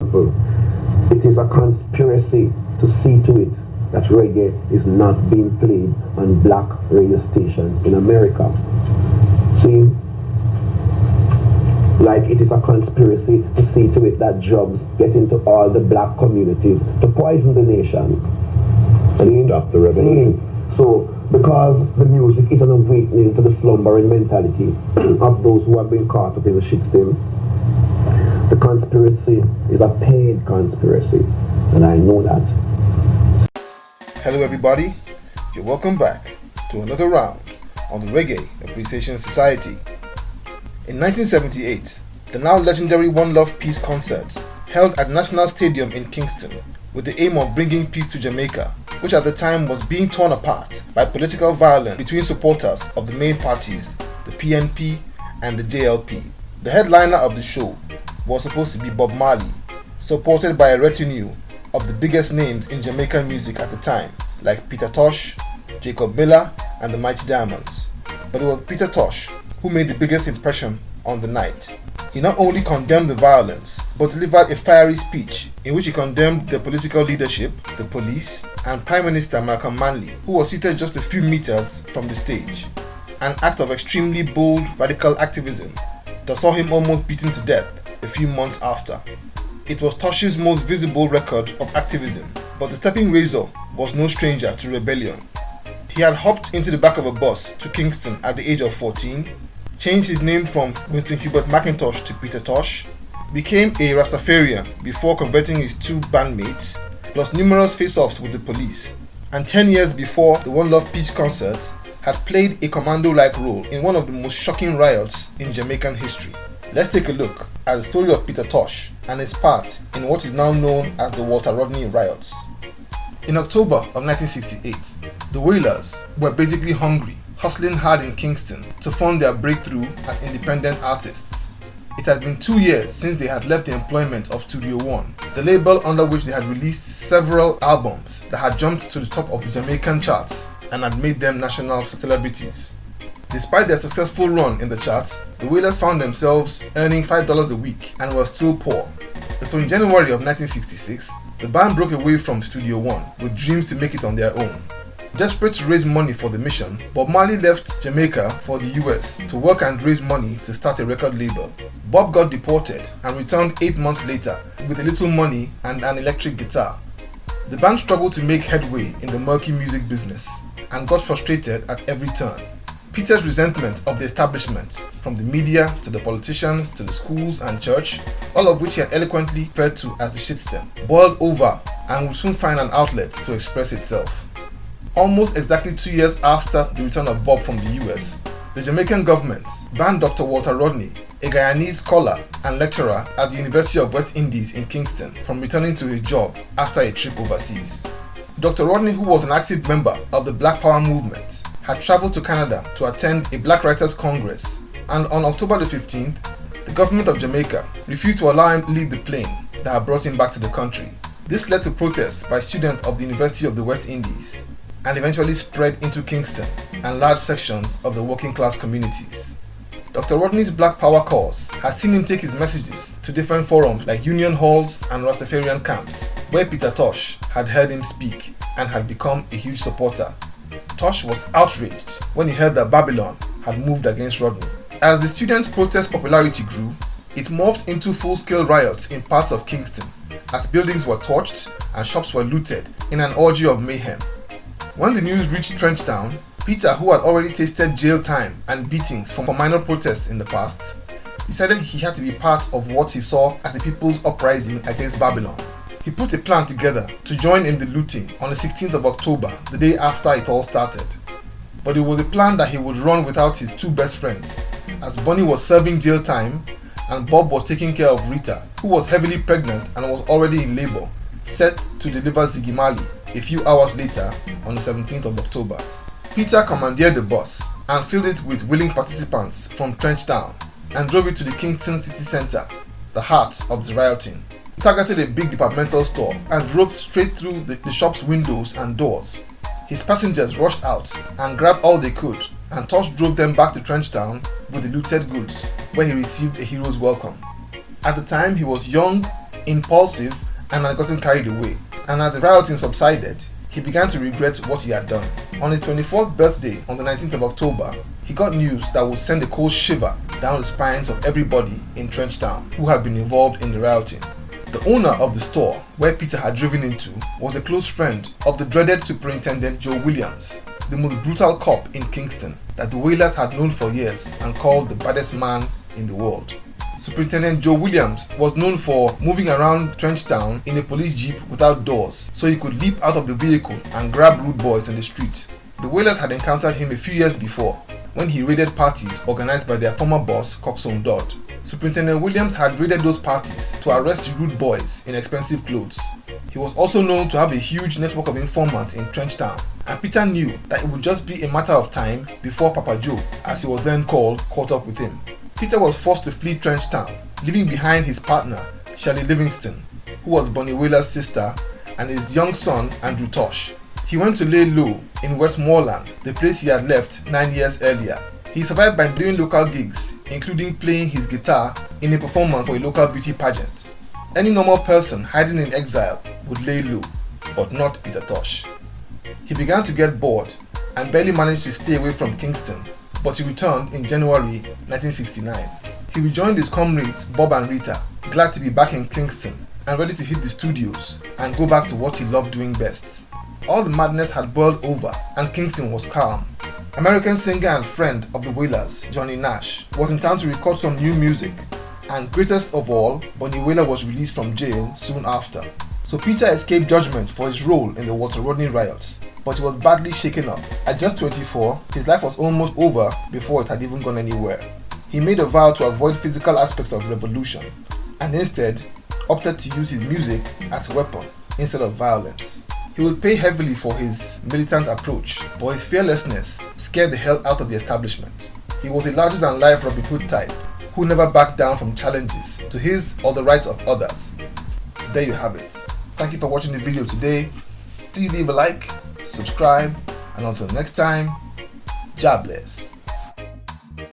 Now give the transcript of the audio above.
example, it is a conspiracy to see to it that reggae is not being played on black radio stations in America. See? Like it is a conspiracy to see to it that drugs get into all the black communities to poison the nation. Stop the revolution. So, because the music is an awakening to the slumbering mentality of those who have been caught up in the shit still, the conspiracy is a paid conspiracy, and I know that. Hello everybody, you're welcome back to another round on the Reggae Appreciation Society. In 1978, the now legendary One Love Peace concert held at National Stadium in Kingston with the aim of bringing peace to Jamaica, which at the time was being torn apart by political violence between supporters of the main parties, the PNP and the JLP. The headliner of the show was supposed to be Bob Marley, supported by a retinue of the biggest names in Jamaican music at the time, like Peter Tosh, Jacob Miller and the Mighty Diamonds. But it was Peter Tosh who made the biggest impression on the night. He not only condemned the violence, but delivered a fiery speech in which he condemned the political leadership, the police, and Prime Minister Malcolm Manley, who was seated just a few meters from the stage. An act of extremely bold, radical activism that saw him almost beaten to death a few months after. It was Tosh's most visible record of activism, but the stepping razor was no stranger to rebellion. He had hopped into the back of a bus to Kingston at the age of 14, changed his name from Winston Hubert McIntosh to Peter Tosh, became a Rastafarian before converting his two bandmates, plus numerous face-offs with the police, and 10 years before the One Love Peace concert had played a commando-like role in one of the most shocking riots in Jamaican history. Let's take a look at the story of Peter Tosh and his part in what is now known as the Walter Rodney riots. In October of 1968, the Wailers were basically hungry, hustling hard in Kingston to fund their breakthrough as independent artists. It had been 2 years since they had left the employment of Studio One, the label under which they had released several albums that had jumped to the top of the Jamaican charts and had made them national celebrities. Despite their successful run in the charts, the Wailers found themselves earning $5 a week and were still poor. So in January of 1966, the band broke away from Studio One with dreams to make it on their own. Desperate to raise money for the mission, Bob Marley left Jamaica for the US to work and raise money to start a record label. Bob got deported and returned 8 months later with a little money and an electric guitar. The band struggled to make headway in the murky music business and got frustrated at every turn. Peter's resentment of the establishment, from the media to the politicians to the schools and church, all of which he had eloquently referred to as the shitstem, boiled over and would soon find an outlet to express itself. Almost exactly 2 years after the return of Bob from the US, the Jamaican government banned Dr. Walter Rodney, a Guyanese scholar and lecturer at the University of West Indies in Kingston, from returning to his job after a trip overseas. Dr. Rodney, who was an active member of the Black Power movement, had traveled to Canada to attend a Black Writers' Congress, and on October the 15th, the government of Jamaica refused to allow him to leave the plane that had brought him back to the country. This led to protests by students of the University of the West Indies, and eventually spread into Kingston and large sections of the working class communities. Dr. Rodney's Black Power cause has seen him take his messages to different forums like union halls and Rastafarian camps, where Peter Tosh had heard him speak and had become a huge supporter. Tosh was outraged when he heard that Babylon had moved against Rodney. As the students' protest popularity grew, it morphed into full-scale riots in parts of Kingston, as buildings were torched and shops were looted in an orgy of mayhem. When the news reached Trenchtown, Peter, who had already tasted jail time and beatings for minor protests in the past, decided he had to be part of what he saw as the people's uprising against Babylon. He put a plan together to join in the looting on the 16th of October, the day after it all started. But it was a plan that he would run without his two best friends, as Bonnie was serving jail time and Bob was taking care of Rita, who was heavily pregnant and was already in labor, set to deliver Ziggy Marley a few hours later on the 17th of October. Peter commandeered the bus and filled it with willing participants from Trenchtown and drove it to the Kingston city centre, the heart of the rioting. He targeted a big departmental store and drove straight through the shop's windows and doors. His passengers rushed out and grabbed all they could, and Tosh drove them back to Trenchtown with the looted goods, where he received a hero's welcome. At the time, he was young, impulsive, and had gotten carried away. And as the rioting subsided, he began to regret what he had done. On his 24th birthday, on the 19th of October, he got news that would send a cold shiver down the spines of everybody in Trenchtown who had been involved in the rioting. The owner of the store where Peter had driven into was a close friend of the dreaded Superintendent Joe Williams, the most brutal cop in Kingston that the Wailers had known for years and called the baddest man in the world. Superintendent Joe Williams was known for moving around Trenchtown in a police jeep without doors so he could leap out of the vehicle and grab rude boys in the street. The Wailers had encountered him a few years before when he raided parties organized by their former boss, Coxswain Dodd. Superintendent Williams had raided those parties to arrest rude boys in expensive clothes. He was also known to have a huge network of informants in Trenchtown, and Peter knew that it would just be a matter of time before Papa Joe, as he was then called, caught up with him. Peter was forced to flee Trenchtown, leaving behind his partner, Shirley Livingston, who was Bonnie Wailer's sister, and his young son, Andrew Tosh. He went to lay low in Westmoreland, the place he had left 9 years earlier. He survived by doing local gigs, including playing his guitar in a performance for a local beauty pageant. Any normal person hiding in exile would lay low, but not Peter Tosh. He began to get bored and barely managed to stay away from Kingston, but he returned in January 1969. He rejoined his comrades Bob and Rita, glad to be back in Kingston and ready to hit the studios and go back to what he loved doing best. All the madness had boiled over and Kingston was calm. American singer and friend of the Wailers, Johnny Nash, was in town to record some new music, and greatest of all, Bonnie Wailer was released from jail soon after. So Peter escaped judgment for his role in the Walter Rodney riots, but he was badly shaken up. At just 24, his life was almost over before it had even gone anywhere. He made a vow to avoid physical aspects of revolution, and instead opted to use his music as a weapon instead of violence. He would pay heavily for his militant approach, but his fearlessness scared the hell out of the establishment. He was a larger-than-life Robin Hood type who never backed down from challenges to his or the rights of others. So there you have it. Thank you for watching the video today. Please leave a like, subscribe, and until next time, God bless.